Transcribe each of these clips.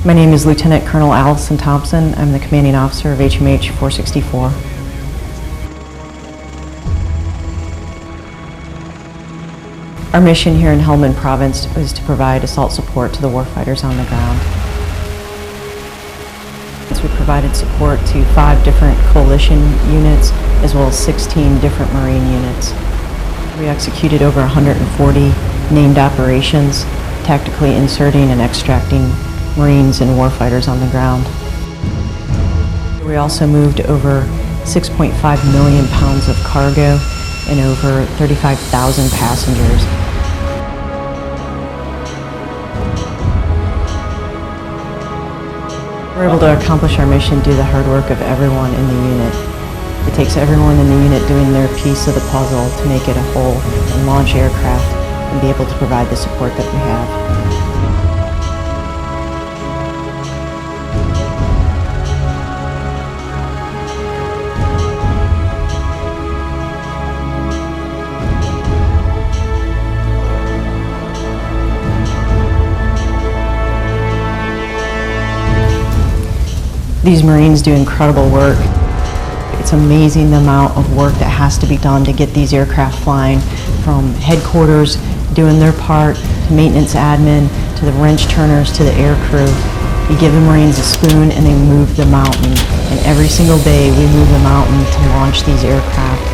My name is Lieutenant Colonel Alison Thompson. I'm the commanding officer of HMH 464. Our mission here in Helmand Province is to provide assault support to the warfighters on the ground. We provided support to 5 different coalition units as well as 16 different Marine units. We executed over 140 named operations, tactically inserting and extracting Marines and warfighters on the ground. We also moved over 6.5 million pounds of cargo and over 35,000 passengers. We're able to accomplish our mission due to the hard work of everyone in the unit. It takes everyone in the unit doing their piece of the puzzle to make it a whole and launch aircraft and be able to provide the support that we have. These Marines do incredible work. It's amazing the amount of work that has to be done to get these aircraft flying, from headquarters doing their part, to maintenance admin, to the wrench turners, to the air crew. You give the Marines a spoon and they move the mountain. And every single day we move the mountain to launch these aircraft.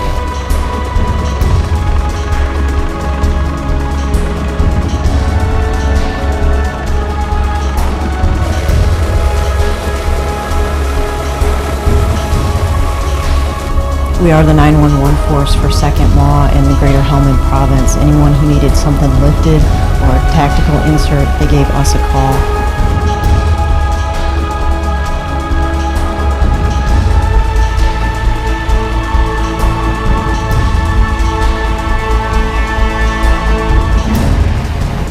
We are the 911 force for 2nd Law in the Greater Helmand Province. Anyone who needed something lifted or a tactical insert, they gave us a call.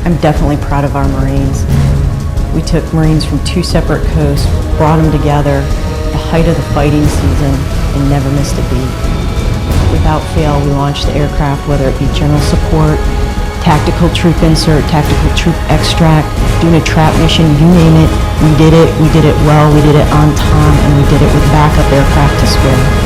I'm definitely proud of our Marines. We took Marines from 2 separate coasts, brought them together at the height of the fighting season, and never missed a beat. Without fail, we launched the aircraft, whether it be general support, tactical troop insert, tactical troop extract, doing a trap mission, you name it, we did it well, we did it on time, and we did it with backup aircraft to spare.